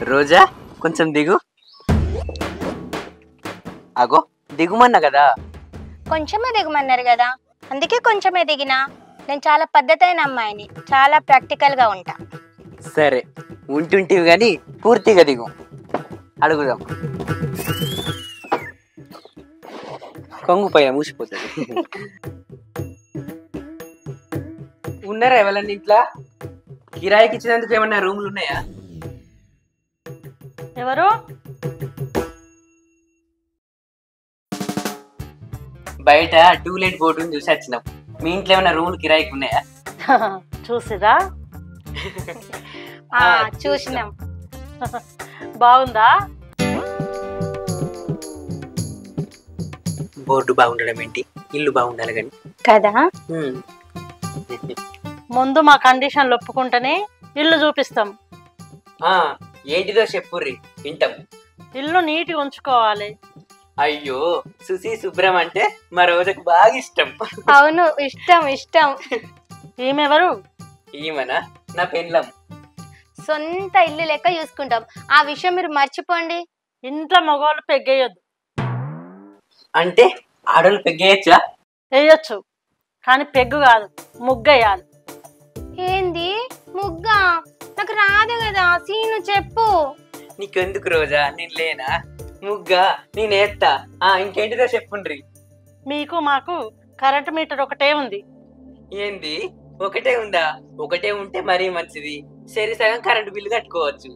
రోజా కొంచెం దిగు. అగో దిగుమన్నా కదా. కొంచెమే దిగమన్నారు కదా, అందుకే కొంచెమే దిగినా. నేను చాలా పద్ధతైన అమ్మాయిని, చాలా ప్రాక్టికల్గా ఉంటా. సరే ఉంటుంటివి కానీ పూర్తిగా దిగు. అడుగుదాం. కొంగు పైన మూసిపోతుంది. ఉన్నారా ఎవరన్నా ఇంట్లో? కిరాయికి ఇచ్చినందుకు ఏమన్నా రూములు ఉన్నాయా? ఎవరు? బయట టూలెట్ బోర్డు చూసి వచ్చినాం. మీ ఇంట్లో ఏమైనా రూములు కిరాయికి ఉన్నాయా? చూసిరా? చూసినాం. బాగుందా? బోర్డు బాగుండడం ఏంటి, ఇల్లు బాగుండాలి కానీ కదా. ముందు మా కండిషన్లు ఒప్పుకుంటేనే ఇల్లు చూపిస్తాం. ఏంటిదో చెప్పుర్రి వింటాం. ఇల్లు నీట్గా ఉంచుకోవాలి. అయ్యో సుసి శుభ్రం అంటే మా రోజుకు బాగా ఇష్టం. అవును, ఇష్టం ఇష్టం. ఈమెవరు? ఈమెనా? నా పెళ్ళం. సొంత ఇల్లు లెక్క చూసుకుంటాం. ఆ విషయం మీరు మర్చిపోండి. ఇంట్లో మగవాళ్ళు పెగ్గేయొద్దు. అంటే ఆడోళ్ళు పెగ్గేయచ్చా? వేయొచ్చు, కానీ పెగ్గు కాదు, ముగ్గేయాలి. ఏంది ముగ్గా? నాకు రాదు కదా. సీను చెప్పు. నీకెందుకు రోజా, నేను లేనా? ముగ్గా నేనేస్తా. ఇంకేంటిదో చెప్పుండ్రి. మీకు మాకు కరెంట్ మీటర్ ఒకటే ఉంది. ఏంది ఒకటే ఉందా? ఒకటే ఉంటే మరీ మంచిది. సరి సగం కరెంటు బిల్లు కట్టుకోవచ్చు.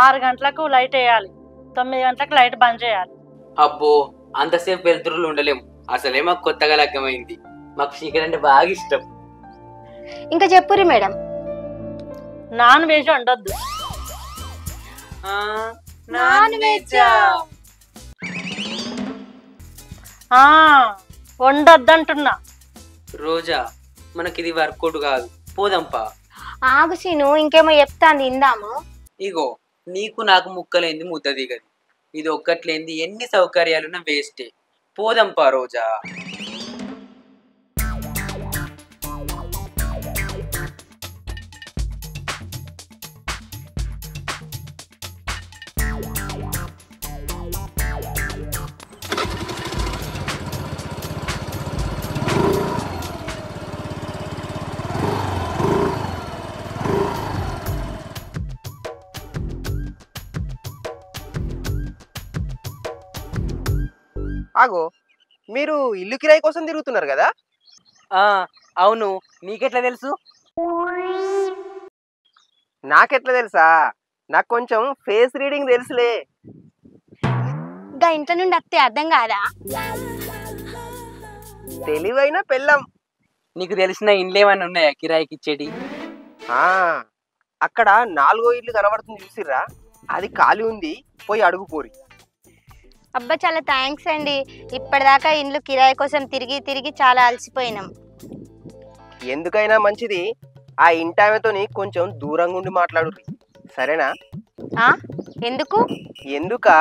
6 గంటలకు లైట్ వేయాలి, 9 గంటలకు లైట్ బంద్ చేయాలి. అబ్బో అంతసేపు వెళ్తురులు ఉండలేము. అసలే మాకు కొత్తగా లగ్గమైంది. మాకు చీకటి అంటే బాగా ఇష్టం. ఇంకా చెప్పురి మేడం. నాన్ వెజ్ వండొద్దు. నాన్ వెజ్ వండొద్దంటున్నా. రోజా మనకిది వర్కౌట్ కాదు, పోదంపా. ఆగు సీను, ఇంకేమో చెప్తాంది, ఇందాము. ఇగో నీకు నాకు ముక్కలేంది ముద్ద దిగదు. ఇది ఒక్కట్లేంది ఎన్ని సౌకర్యాలున్నా వేస్టే. పోదంపా రోజా. ఆగో, మీరు ఇల్లు కిరాయి కోసం తిరుగుతున్నారు కదా? అవును, నీకెట్లా తెలుసు? నాకెట్లా తెలుసా? నాకు కొంచెం ఫేస్ రీడింగ్ తెలుసులే. ఇంకా ఇంట్లో నుండి అత్తే అర్థం కాదా? తెలివైన పెళ్ళం. నీకు తెలిసిన ఇండ్లు ఏమైనా ఉన్నాయా కిరాయికి ఇచ్చేటి? అక్కడ 4వ ఇల్లు కనబడుతుంది చూసిర్రా? అది ఖాళీ ఉంది, పోయి అడుగు పోరి. అబ్బా చాలా థ్యాంక్స్ అండి. ఇప్పటిదాకా ఇండ్లు కిరాయి కోసం తిరిగి తిరిగి చాలా అలసిపోయినాం. ఎందుకైనా మంచిది ఆ ఇంటామెతోని కొంచెం దూరంగా ఉండి మాట్లాడు, సరేనా? ఎందుకు? ఎందుకా?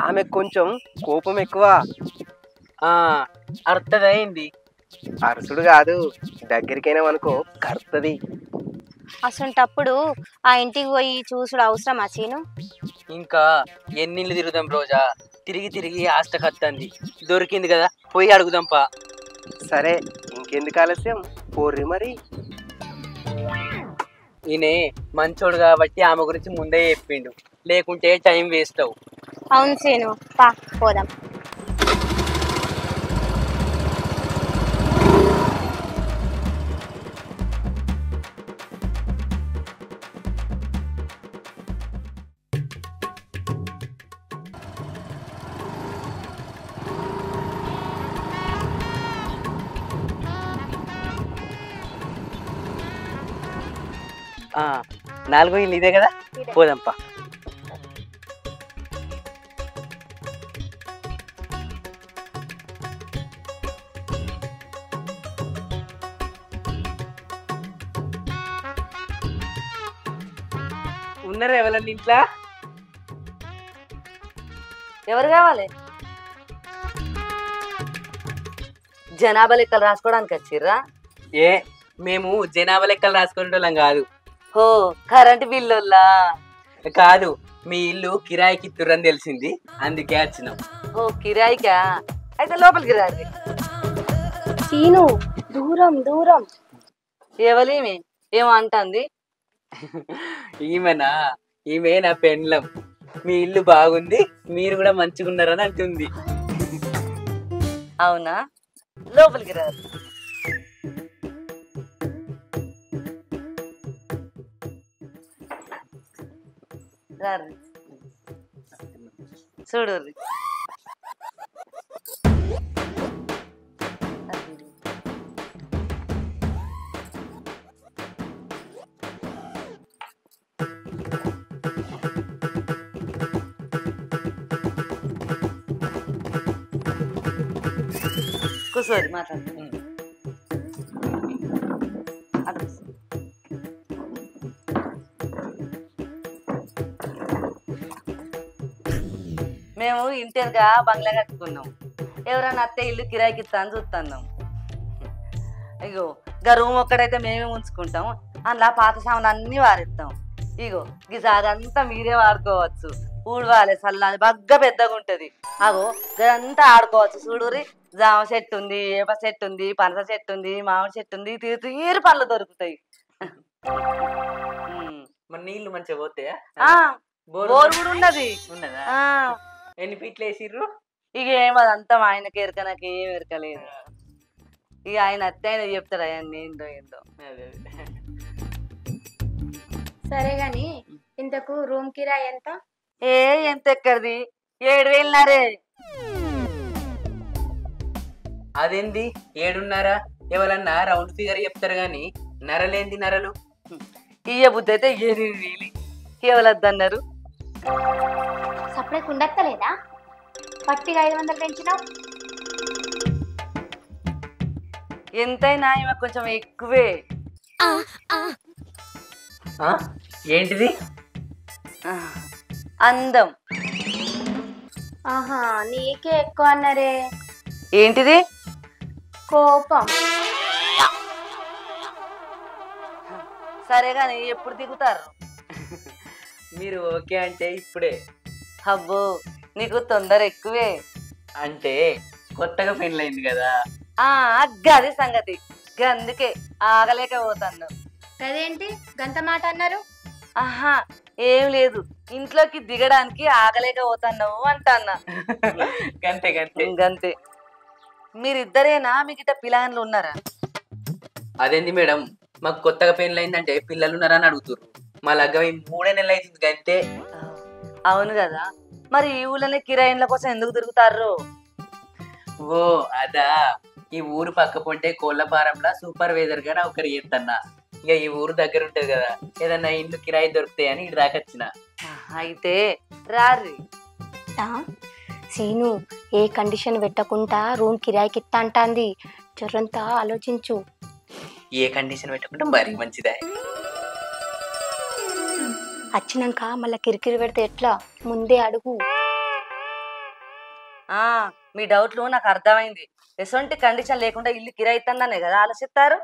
ఆమె కొంచెం కోపం ఎక్కువ. అర్థమైంది. అరసుడు కాదు, దగ్గరికైనా అనుకో కర్తది. అసంటప్పుడు ఆ ఇంటికి పోయి చూసుడు అవసరం సీను? ఇంకా ఎన్నిళ్ళు తిరుగుదాం రోజా? తిరిగి తిరిగి ఆస్తకత్తంది. దొరికింది కదా, పోయి అడుగుదాంపా. సరే ఇంకెందుకు ఆలస్యం, పోర్రి మరి. ఈయనే మంచోడు కాబట్టి ఆమె గురించి ముందే చెప్పిండు, లేకుంటే టైం వేస్ట్ అవు. అవును సీను, పోదాం. నాలుగో ఇల్లు ఇదే కదా, పోదాంపా. ఉన్నారా ఎవరన్నా ఇంట్లో? ఎవరు కావాలి? జనాభా లెక్కలు రాసుకోవడానికి వచ్చిర్రా? మేము జనాభా లెక్కలు రాసుకునేటోళ్ళం కాదు. హో, కరెంట్ బిల్లులా? కాదు, మీ ఇల్లు కిరాయికి ఇత్తురని తెలిసింది, అందుకే వచ్చినాం. ఓ కిరాయికా? అయితే లోపలికి రాదు. సీను దూరం దూరం. ఎవలేమి ఏమో అంటుంది. ఈమెనా? ఈమె నా పెండ్లం. మీ ఇల్లు బాగుంది, మీరు కూడా మంచిగా ఉన్నారని అంటుంది. అవునా? లోపలికి రాదు. రారు చూడు. కూర్చోరు మాట్లాడు. అటు కూర్చో. మేము ఇంటర్గా బంగ్లా కట్టుకున్నాం. ఎవరైనా అత్తే ఇల్లు కిరాయికి ఇస్తా అని చూస్తున్నాం. ఇగో గా రూమ్ ఒక్కడైతే మేమే ఉంచుకుంటాం, అందులో పాత సామాన్లు అన్నీ వారిస్తాం. ఇగో ఈ జాగంతా మీరే వాడుకోవచ్చు. ఊడవాలి చల్లాలి, బగ్గ పెద్దగా ఉంటది. అగో ఇదంతా ఆడుకోవచ్చు. చూడురి, జామ చెట్టు ఉంది, ఏప చెట్టు ఉంది, పనస చెట్టు ఉంది, మామిడి చెట్టు ఉంది, తీరు పళ్ళు దొరుకుతాయి. మరి నీళ్లు మంచిగా పోతాయా? బోర్ కూడా ఉన్నది. ఉన్నదా? ఎన్ని ఫీట్లు వేసిర్రు? ఇక ఏమదంతా మా ఆయనకి ఎరక, నాకు ఏం ఎరకలేదు. ఇక ఆయన అత్తే ఆయన చెప్తాడు అవన్నీ ఏందో ఏందో. సరే గాని ఇంతకు రూమ్ కిరాయి ఎంత? ఎంత ఎక్కడిది? 7,000. అదేంది 7.5? ఎవరన్నా రౌండ్ ఫిగర్ చెప్తారు గాని నరలేంది నరలు? ఇయ్య బుద్ధి అయితే 8,000. ఎవరద్దన్నారు? సపరేట్ ఉండక్కలేదా? పట్టిగా 500 పెంచినావు. ఎంతైనా ఈమె కొంచెం ఎక్కువే. ఏంటిది? అందం. ఆహా, నీకే ఎక్కువ అన్నారే. ఏంటిది? కోపం. సరే గాని ఎప్పుడు దిగుతారు? మీరు ఓకే అంటే ఇప్పుడే. అబ్బో, నీకు తొందర ఎక్కువే. అంటే కొత్తగా పెళ్ళైంది కదా. గది సంగతి. అందుకే ఆగలేకపోతాను. అదేంటి గంత మాట అన్నారు? ఆహా, ఏం లేదు, ఇంట్లోకి దిగడానికి ఆగలేకపోతున్నావు అంటన్నా. గంతే గంతే గంతే. మీరిద్దరేనా? మీకు ఇట్లా పిల్లలు ఉన్నారా? అదేంది మేడం, మాకు కొత్తగా పెళ్ళైందంటే పిల్లలు ఉన్నారని అడుగుతుర్రు. మా లగ్గం 3 నెలలు అవుతుంది గంతే. అవును కదా, మరి ఈ ఊళ్ళోనే కిరాయిల కోసం ఎందుకు తిరుగుతారు? ఓ అదా, ఈ ఊరు పక్క పొంటే కోళ్లపారంలా సూపర్వైజర్ గా ఒకరు చేస్తున్నా. ఇక ఈ ఊరు దగ్గర ఉంటది కదా, ఏదన్నా ఇండ్లు కిరాయి దొరుకుతాయని ఇటు దాకొచ్చిన. అయితే రారి. సీను, ఏ కండిషన్ పెట్టకుండా రూమ్ కిరాయికి ఇస్తా అంటాంది. జరంతా ఆలోచించు. ఏ కండిషన్ పెట్టకుండా మరీ మంచిదా? వచ్చినాక మళ్ళీ కిరికిరి పెడితే ఎట్లా? ముందే అడుగు. మీ డౌట్లు నాకు అర్థమైంది. ఎటువంటి కండిషన్ లేకుండా ఇల్లు కిరాయి ఇస్తుందనే కదా ఆలోచిస్తారు.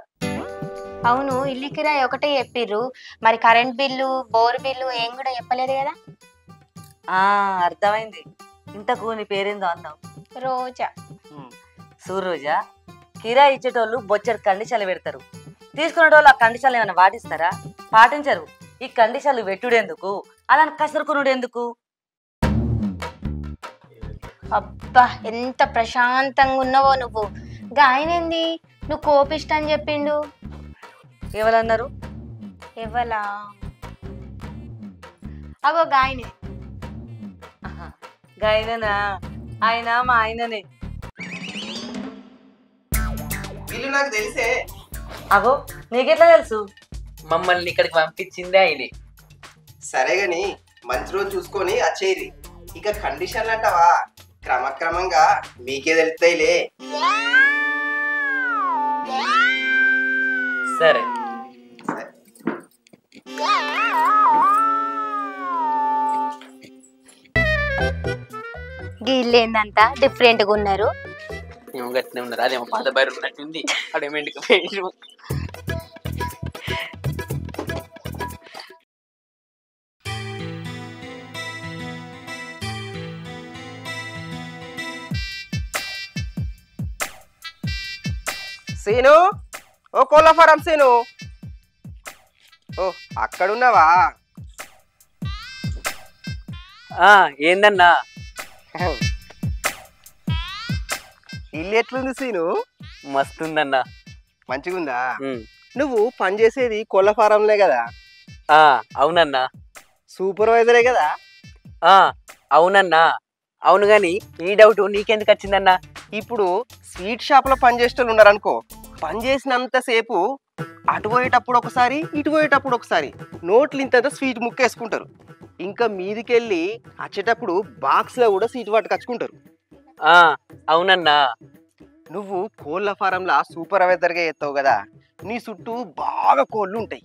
అవును, ఇల్లు కిరాయి ఒకటే చెప్పిర్రు, మరి కరెంట్ బిల్లు, బోర్ బిల్లు ఏం కూడా చెప్పలేదు కదా. అర్థమైంది. ఇంతకు నీ పేరేందో అన్నావు? రోజా. సూరోజా. కిరాయి ఇచ్చేటోళ్ళు బొచ్చడి కండిషన్లు పెడతారు, తీసుకునేటోళ్ళు ఆ కండిషన్లు ఏమైనా పాటిస్తారా? పాటించరు. ఈ కండిషన్లు పెట్టుడెందుకు, అలా కసురుకునుడెందుకు? అబ్బా, ఎంత ప్రశాంతంగా ఉన్నావో నువ్వు. గాయనేంది నువ్వు కోపిష్ట అని చెప్పిండు? ఎవరన్నారు? ఎవలా? అగో గాయనే. గాయనేనా? ఆయన మా ఆయననే. వీళ్ళు నాకు తెలిసే. అగో, నీకెట్లా తెలుసు? మమ్మల్ని ఇక్కడికి పంపించిందే ఆయనే. సరే గాని మంచి రోజు చూసుకొని వచ్చేది. ఇక కండిషన్లు అంటావా, క్రమక్రమంగా మీకే తెలుస్తాయిలే. సరే. వీళ్ళేందంతా డిఫరెంట్గా ఉన్నారు. ఏమో గట్టినే ఉన్నారు. అదేమో పాత బయట ఉన్నట్టుంది. అదేమో ఇంటికి పోయి సీను, ఓ కోళ్ళ ఫారం సీను. ఓ అక్కడున్నావా? ఏందన్నా? ఇల్లు ఎట్లుంది సీను? మస్తుందన్నా. మంచిగుందా? నువ్వు పని చేసేది కోళ్ళ ఫారంలే కదా? అవునన్నా. సూపర్వైజరే కదా? అవునన్నా. అవును గాని ఈ డౌట్ నీకెందుకు వచ్చిందన్నా? ఇప్పుడు స్వీట్ షాప్ లో పని చేసేటోళ్ళు ఉన్నారనుకో, పని చేసినంతసేపు అటు పోయేటప్పుడు ఒకసారి ఇటు పోయేటప్పుడు ఒకసారి నోట్లు ఇంత స్వీట్ ముక్కేసుకుంటారు. ఇంకా మీదికెళ్ళి వచ్చేటప్పుడు బాక్స్ లో కూడా స్వీట్ పట్టుకొచ్చుకుంటారు. అవునన్నా. నువ్వు కోళ్ళ ఫారంలా సూపర్వైజర్గా చేస్తావు కదా, నీ చుట్టూ బాగా కోళ్ళు ఉంటాయి.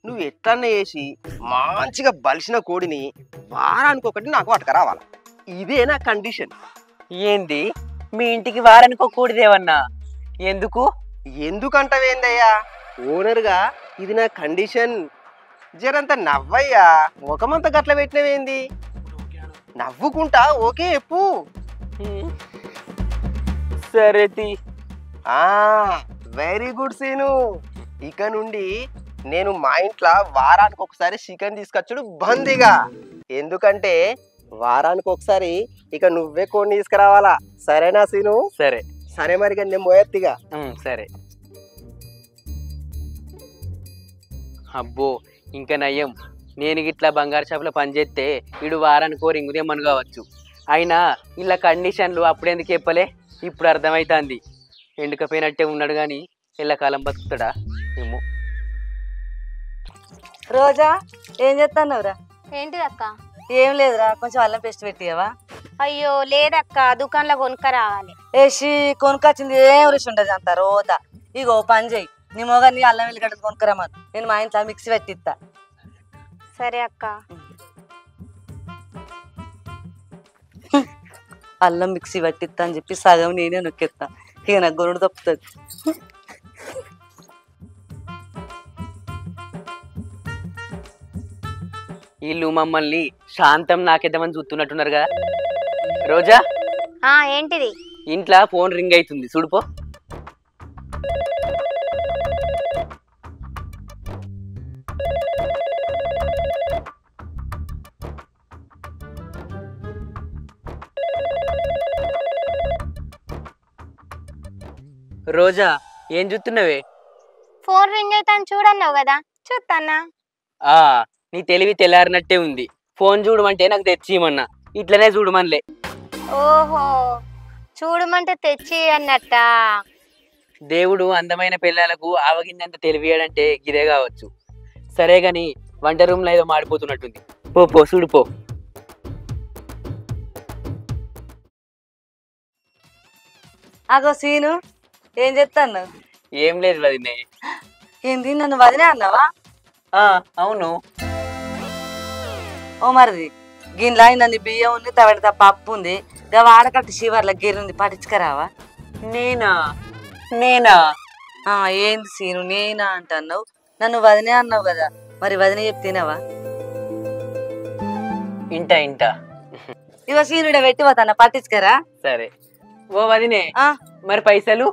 నువ్వు ఎట్లన్నా చేసి మంచిగా బలిసిన కోడిని వారానికి ఒకటి నాకు పట్టుకురావాలి. ఇదే నా కండిషన్. ఏంది? మీ ఇంటికి వారానికి ఒక కోడిదేవన్నా? ఎందుకు? ఎందుకంటావేందయ్యా? ఓనర్గా ఇది నా కండిషన్. జరంత నవ్వయ్యా, ముఖమంతా గట్ల పెట్టినవేంది? నవ్వుకుంటా ఓకే చెప్పు. సరే. Very good Seenu. ఇక నుండి నేను మా ఇంట్లో వారానికి ఒకసారి చికెన్ తీసుకొచ్చుడు బందీగా. ఎందుకంటే వారానికి ఒకసారి ఇక నువ్వే కొన్ని తీసుకురావాలా. సరేనా సీను? సరే. సరే మరి నేను పోయత్తిగా. సరే. అబ్బో ఇంకా నయ్యం. నేను గిట్లా బంగారు షాపులో పనిచేస్తే వీడు వారానికో రింగు తెమ్మను కావచ్చు. అయినా ఇలా కండిషన్లు అప్పుడెందుకు చెప్పలే? ఇప్పుడు అర్థమవుతుంది. ఎండుకపోయినట్టే ఉన్నాడు కానీ ఎల్లకాలం బతుకుతాడా ఏమో. రోజా ఏం చేస్తున్నావురా? ఏంటిది అక్క? ఏం లేదురా, కొంచెం అల్లం పేస్ట్ పెట్టియవా? అయ్యో లేదక్క, దుకాణంలో కొనుక్క రావాలి. ఏసి కొనుకొచ్చింది ఏం రుచి ఉండదు అంత రోత. ఇగో పని చేయి, నీ మొగని అల్లం వెల్లిగడ్డ కొనుక్కరమ్మను, నేను మా ఇంట్లో మిక్సీ పెట్టిస్తా. సరే అక్క. అల్లం మిక్సీ పట్టిస్తా అని చెప్పి సగం నేనే నొక్కేస్తా. ఇక నాకు గొనుడు తప్పుతుంది. వీళ్ళు మమ్మల్ని శాంతం నాకేద్దామని చూస్తున్నట్టున్నారు కదా. రోజా, ఏంటిది? ఇంట్లో ఫోన్ రింగ్ అవుతుంది చూడుపో. రోజా ఏం చూస్తున్నావే? ఫోన్ రింగ్ అయితే చూడన్నావు కదా, చూస్తానా. నీ తెలివి తెల్లారినట్టే ఉంది. ఫోన్ చూడమంటే నాకు తెచ్చిమన్నా, ఇట్లనే చూడమనిలే. ఓహో, చూడమంటే తెచ్చి అన్నట్ట. దేవుడు అందమైన పిల్లలకు ఆవగిందంత తెలివియాడంటే గిదే కావచ్చు. సరే గాని వంట రూమ్ లో ఏదో మాడిపోతున్నట్టుంది. పో చూడుపో. అగో సీను, ఏం చెప్తాను? ఏం లేదు వదినే. ఏంది, నన్ను వదిలే అన్నావా? అవును. ఓ మరిది, గిన్నెలా నన్ను బియ్యం ఉంది, తవడతా పప్పు ఉంది, వాడకట్టు శివర్ల గిర్రుంది, పట్టించుకరావా? నేనా? ఏంది సీను నేనా అంటున్నావు? నన్ను వదినే అన్నావు కదా, మరి వదినే చెప్తేనావా? ఇంటా ఇవ సీనుడ పెట్టి పోతానా, పట్టించుకరా. సరే. ఓ వదినే, ఆ మరి పైసలు?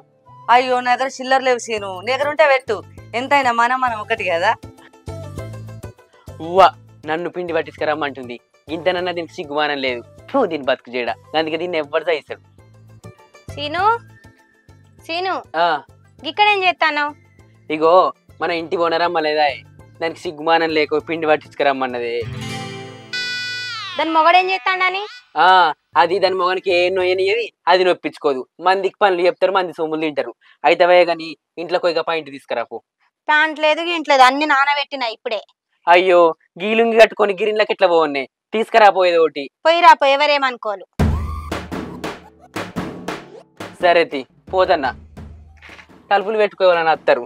అయ్యో నా దగ్గర చిల్లర లేవు సీను, నీ దగ్గర ఉంటే పెట్టు. ఎంతైనా మనం ఒకటి కదా. ఉవ్వా, నన్ను పిండి పట్టించుకురమ్మంటుంది. ఇంతనన్నా దీనికి సిగ్గుమానం లేదు. దీన్ని బతుకు చేయడా, అందుకే దీన్ని ఎవ్వరు చేయిస్తాడు. సీను ఇక్కడ ఏం చేస్తాను? ఇగో మన ఇంటి ఓనరమ్మ లేదా, దానికి సిగ్గుమానం లేక పిండి పట్టించుకురమ్మన్నది. దాని మొగడేం చేస్తాడని? అది దాని మొగనికి ఏ నొయ్యనియది, అది నొప్పించుకోదు. మందికి పనులు చెప్తారు, మంది సొమ్ములు తింటారు. అయితవే గాని ఇంట్లోకి ఒక పాయింట్ తీసుకురాపో. ప్యాంట్ లేదు ఇంట్లేదు, అన్ని నానబెట్టినా ఇప్పుడే. అయ్యో, గీలుంగి కట్టుకొని గిరిన్లకి ఎట్లా పోవన్నాయి, తీసుకురాపోయేది ఒకటి. పోయిరాపో, ఎవరేమనుకోలు. సరే పోతన్నా, తలుపులు పెట్టుకోవాలని వస్తారు.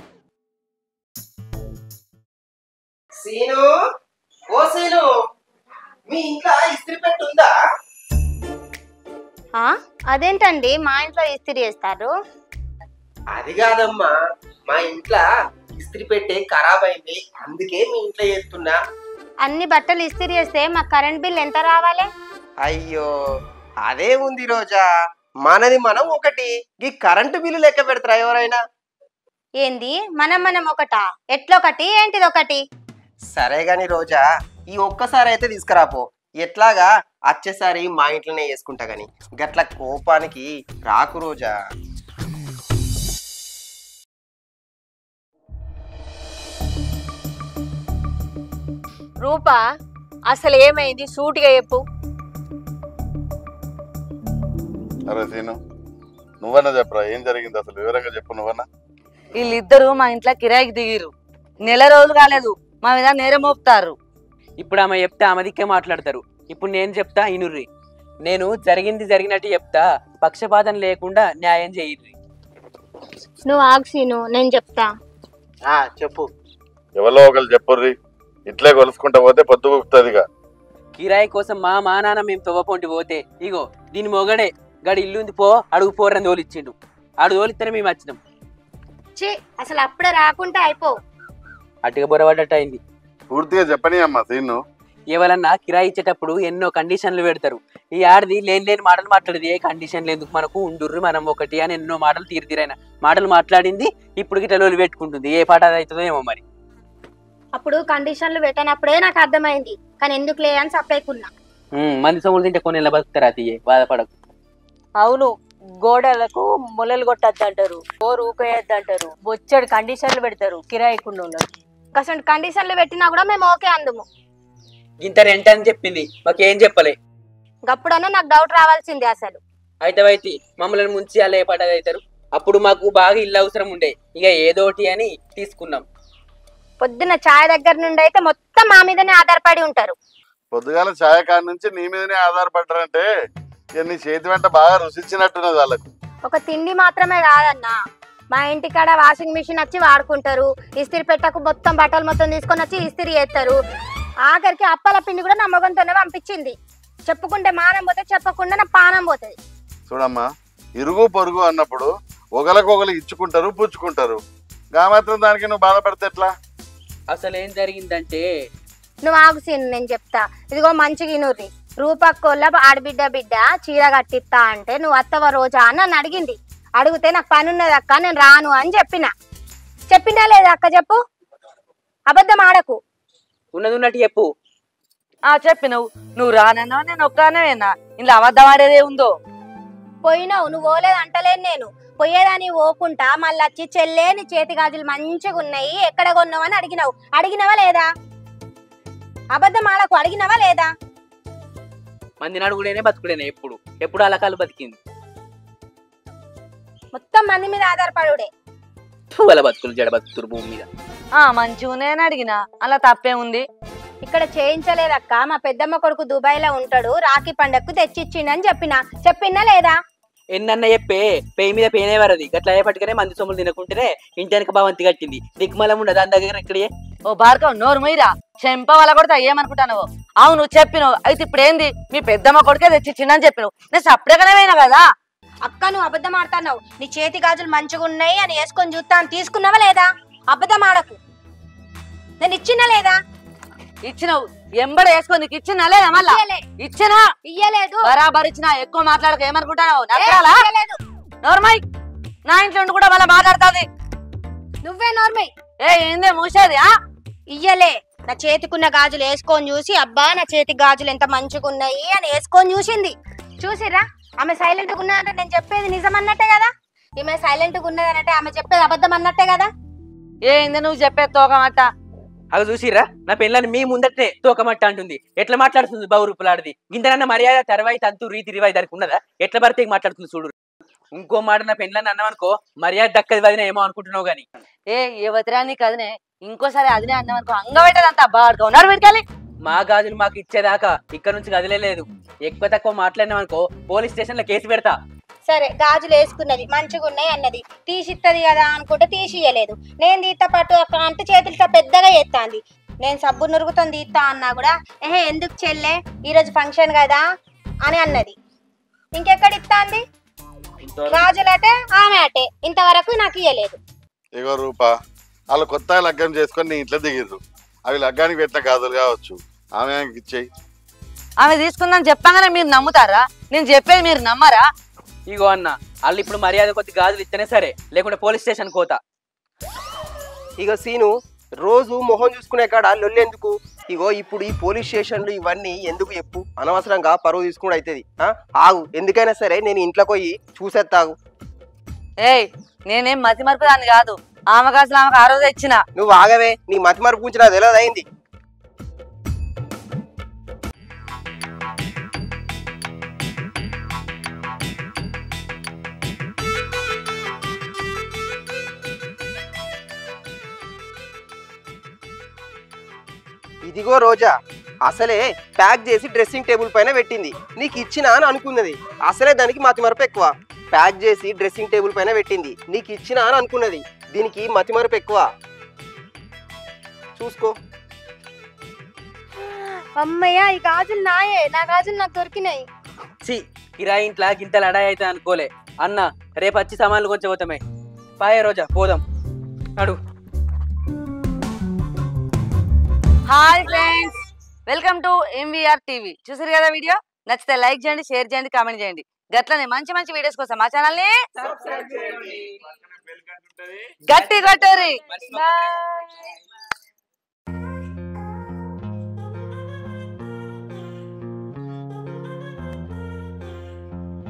సీను, ఓ సీను, మీ ఇంట్లో ఇస్త్రీ పెట్టుందా? అదేంటండి మా ఇంట్లో ఇస్త్రీ చేస్తారు? అది కాదమ్మా, మా ఇంట్లో ఇస్త్రీ పెట్టే ఖరాబ్ అయింది, అందుకే మీ ఇంట్లో చేస్తున్నా. అన్ని బట్టలు ఇస్త్రీ చేస్తే మా కరెంట్ బిల్ ఎంత రావాలి? అయ్యో అదే ఉంది రోజా, మనది మనం ఒకటి, ఈ కరెంటు బిల్లు లెక్క పెడతారా ఎవరైనా? ఏంది మనం ఒకటా? ఎట్లొకటి ఏంటిది ఒకటి? సరే గాని రోజా ఈ ఒక్కసారి అయితే తీసుకురాపో. ఎట్లాగా వచ్చేసారి మా ఇంట్లోనే చేసుకుంటా గాని గట్ల కోపానికి రాకు రోజా. రూపా అసలు ఏమైంది సూటిగా చెప్పు. అరే సీను, నువ్వన్నా చెప్పరా ఏం జరిగింది అసలు, వివరంగా చెప్పు. నువ్వన్నా వీళ్ళిద్దరు మా ఇంట్లో కిరాయికి దిగిరు. నెల రోజులు కాలేదు, మా మీద నేరం మోపుతారు. ఇప్పుడు ఆమె చెప్తే ఆమె దిక్కే మాట్లాడతారు. ఇప్పుడు నేను చెప్తా ఇనుర్రి. నేను జరిగింది జరిగినట్టు చెప్తా, పక్షపాతం లేకుండా న్యాయం చేయిర్రి. నువ్వు ఆగుసీను, నేను చెప్తా. చెప్పు. ఎవరో ఒకరు చెప్పుర్రి, ఇట్లే కొలుసుకుంటా పోతే పొద్దు గుప్తుందిగా. కిరాయి కోసం మా నాన్న మేము తవ్వపోంటి పోతే ఇగో దీని మొగడే గడి ఇల్లుంది పో అడుగు పోరని తోలిచ్చిండు. అడుగు తోలిస్తేనే మేము వచ్చినాం. ఛీ, అసలు అప్పుడే రాకుంటే అయిపో. అటుగా బొరబడ్డట్టు అయింది. పూర్తిగా చెప్పని అమ్మా సీను. ఎవరన్నా కిరాయి ఇచ్చేటప్పుడు ఎన్నో కండిషన్లు పెడతారు. ఈ ఆడది లేని మాటలు మాట్లాడేది. ఏ కండిషన్లు ఎందుకు మనకు, ఉండుర్రు మనం ఒకటి అని ఎన్నో మాటలు తీరితీరైన మాటలు మాట్లాడింది. ఇప్పుడు గిట్ల లోలు పెట్టుకుంటుంది. ఏ పాట అవుతుందో ఏమో మరి. అప్పుడు కండిషన్లు పెట్టనప్పుడే నాకు అర్థమైంది, కానీ ఎందుకు లే అని సపరేకున్నా. మంది సొమ్ములు తింటే కొన్ని బతుకుతారా తీయే, బాధపడకు. అవును, గోడలకు మొలలు కొట్టద్దంటారు, బోరు ఊకేయద్దంటారు, బొచ్చడి కండిషన్లు పెడతారు కిరాయికుండా. అసలు కండిషన్లు పెట్టినా కూడా మేము ఓకే అందుము. ఇంత రెంట్ అని చెప్పింది, మాకేం చెప్పలే. గప్పుడన్నా నాకు డౌట్ రావాల్సిందే. అసలు అయితే మమ్మల్ని ముంచి అలా ఏ పాట అవుతారు. అప్పుడు మాకు బాగా ఇల్లు అవసరం ఉండే, ఇక ఏదోటి అని తీసుకున్నాం. పొద్దున్న ఛాయ్ దగ్గర నుండి అయితే మొత్తం మా మీదనే ఆధారపడి ఉంటారు. పొద్దుగాల ఛాయ కాడి నుంచి నీ మీదనే ఆధారపడ్డారంటే నీ చేతి వెంట బాగా రుచిచ్చినట్టున్నది వాళ్ళకు. ఒక తిండి మాత్రమే కాదన్నా, మా ఇంటికాడ వాషింగ్ మిషన్ వచ్చి వాడుకుంటారు. ఇస్త్రీ పెట్టకు మొత్తం బట్టలు మొత్తం తీసుకొని వచ్చి ఇస్త్రీ చేస్తారు. ఆఖరికి అప్పల పిండి కూడా నా మొగంతోనే పంపించింది. చెప్పుకుంటే మానం పోతే, చెప్పకుండా నా పానం పోతుంది. చూడమ్మా, ఇరుగు పొరుగు అన్నప్పుడు ఒకరికొకరు ఇచ్చుకుంటారు, పుచ్చుకుంటారు. గా మాత్రం దానికి నువ్వు బాధపడితే ఎట్లా? అసలు ఏం జరిగిందంటే, నువ్వు ఆగు సీన్, నేను చెప్తా. ఇదిగో మంచిగా ఇనుర్రి. రూపక్కోళ్ళ బిడ్డ చీర కట్టిస్తా అంటే నువ్వు అత్తవ రోజా అని నన్ను అడిగింది. అడిగితే నాకు పని ఉన్నది అక్క, నేను రాను అని చెప్పినా లేదా అక్క? చెప్పు, అబద్ధం ఆడకు. ఉన్నది ఉన్నట్టు చెప్పు. చెప్పి నువ్వు రానన్నా నేను ఒక్కనేనా, ఇంట్లో అబద్ధం ఆడేదే ఉందో. పోయినావు, నువ్వు పోలేదు అంటలేను నేను. పోయేదాన్ని పోకుంటా మళ్ళీ వచ్చి చెల్లే నీ చేతి గాజులు మంచిగా ఉన్నాయి, ఎక్కడ కొన్నావు అని అడిగినవా లేదా? అబద్ధం ఆడకు, అడిగినవా లేదా? మంది నడుగుడేనే బతుకుడేనే, ఎప్పుడు అలకాలు బతికింది. మొత్తం మంది మీద ఆధారపడుడే. వాళ్ళ బతుకులు జడ బతుకుతురు భూమి మీద. మంచిగానే అడిగినా, అలా తప్పే ఉంది. ఇక్కడ చేయించలేదక్క, మా పెద్దమ్మ కొడుకు దుబాయ్ లో ఉంటాడు, రాఖీ పండగకు తెచ్చిచ్చిండని చెప్పినా లేదా? ఎన్నన్న చెప్పే, పేయి మీద పేనేవారది. గట్లా అయ్యేపట్టుకనే మంది సొమ్ములు తినకుంటేనే ఇంటి వెనక భవంతి కట్టింది. దిక్కుమలం ఉండదు దాని దగ్గర. ఇక్కడే ఓ భార్గవ్, నోరు మొయ్యిరా, చెంప వల్ల కొడతా ఏమనుకుంటాను. అవును చెప్పినావు, అయితే ఇప్పుడు ఏంది? మీ పెద్దమ్మ కొడుకే తెచ్చిచ్చిండని చెప్పినావు, నేను సపరేట్గానే పోయినా కదా. అక్క, నువ్వు అబద్ధం ఆడుతున్నావు. నీ చేతి గాజులు మంచిగా ఉన్నాయి అని వేసుకొని చూస్తా అని తీసుకున్నావా లేదా? అబద్ధం ఆడకు. నేను ఇచ్చినా లేదా? ఇచ్చినావు, ఎంబడ వేసుకో. నీకు ఇచ్చినా లేదా? మళ్ళా ఇచ్చినా ఇయ్యలేదు. బరాబర్ ఇచ్చినా. ఎక్కువ మాట్లాడక ఏమనుకుంటావు? నోర్మై, నా ఇంట్లో ఉండి కూడా మళ్ళీ మాట్లాడుతుంది. నువ్వే నోర్మై. ఏందే మూసేది? ఇయ్యలే. నా చేతికున్న గాజులు వేసుకొని చూసి, అబ్బా నా చేతి గాజులు ఎంత మంచిగా ఉన్నాయి అని వేసుకొని చూసిరా. ఆమె సైలెంట్ గా ఉన్నదంటే నేను చెప్పేది నిజం అన్నట్టే కదా. ఈమె సైలెంట్ గా ఉన్నదనంటే ఆమె చెప్పేది అబద్ధం అన్నట్టే కదా. ఏంది నువ్వు చెప్పేది తోకమట్ట? అవి చూసిరా, నా పెళ్ళని మీ ముందటే తోకమట్ట అంటుంది. ఎట్లా మాట్లాడుతుంది బావు రూపులాడిది. ఇంతనన్న మర్యాద తెరవాయి తంతు రీతి రివాయి దానికి ఉన్నదా? ఎట్లా పడితే మాట్లాడుతుంది చూడు. ఇంకో మాట నా పెళ్ళని అన్నామనుకో మర్యాద దక్కది వదిన ఏమో అనుకుంటున్నావు గాని. యువతిరా నీ కదనే, ఇంకోసారి అదినే అన్నామనుకో అంగబెట్టదంతా బాడుకో ఉన్నాడు వీడికాలి. మా గాజులు మాకు ఇచ్చేదాకా ఇక్కడ నుంచి కదిలేదు. ఎక్కువ తక్కువ మాట్లాడినామనుకో పోలీస్ స్టేషన్ లో కేసు పెడతా. సరే, గాజులు వేసుకున్నది మంచిగా ఉన్నాయి అన్నది, తీసిత్తది కదా అనుకుంటే తీసియలేదు. నేను తీత పట్టు అక్క అంటే చేతులతో పెద్దగా ఎత్తాంది. నేను సబ్బు నురుగుతో తీస్తా అన్నా కూడా ఎందుకు చెల్లె ఈరోజు ఫంక్షన్ కదా అని అన్నది. ఇంకెక్కడ ఇస్తాంది? గాజులటే ఆమె అటే ఇంతవరకు నాకు ఇయ్యలేదు. ఇగో రూపా, వాళ్ళు కొత్త లగ్గం చేసుకొని నీ ఇంట్లో దిగిర్రు. అవి లగ్గానికి పెట్టిన గాజులు కావచ్చు, ఆమె ఇచ్చేయి. ఆమె తీసుకుందని చెప్పగానే మీరు నమ్ముతారా? నేను చెప్పేది మీరు నమ్మరా? ఇగో అన్న, వాళ్ళు ఇప్పుడు మర్యాద కొద్ది గాజులు ఇస్తేనే సరే, లేకుంటే పోలీస్ స్టేషన్ కోతా. ఇక సీను రోజు మొహం చూసుకునే కాడ లొల్లెందుకు? ఇగో ఇప్పుడు ఈ పోలీస్ స్టేషన్లు ఇవన్నీ ఎందుకు చెప్పు? అనవసరంగా పరువు తీసుకుని అవుతుంది. ఆగు, ఎందుకైనా సరే నేను ఇంట్లోకి పోయి చూసేస్తాగు. ఏయ్ నేనేం మతి మరుపు దాన్ని కాదు, ఆమెకు అసలు ఆమెకు ఆ రోజు ఇచ్చిన. నువ్వు ఆగవే, నీ మతి మరుపు గురించి నాకు తెలియదు అయింది. ఇదిగో రోజా, అసలే ప్యాక్ చేసి డ్రెస్సింగ్ టేబుల్ పైన పెట్టింది. నీకు ఇచ్చినా అని అనుకున్నది, అసలే దానికి మతిమరుపు ఎక్కువ. ప్యాక్ చేసి డ్రెస్సింగ్ టేబుల్ పైన పెట్టింది, నీకు ఇచ్చినా అని అనుకున్నది, దీనికి మతిమరుపు ఎక్కువ. చూసుకో. అమ్మయ్య, ఈ గాజులు నాయే, నా గాజులు నాకు దొరికినాయి. చి కిరాయి ఇంట్లో గింత లడాయి అయితే అనుకోలే. అన్న రేపు వచ్చి సామాన్లు కొంచెం పోతామే. పాయే రోజా, పోదాం అడు. Hi friends, welcome to MVR TV. చూసారు కదా వీడియో? నచ్చితే లైక్ చేయండి, షేర్ చేయండి, కామెంట్ చేయండి. గట్లనే మంచి మంచి వీడియోస్ కోసం మా ఛానల్ ని గట్టి కొట్టరి.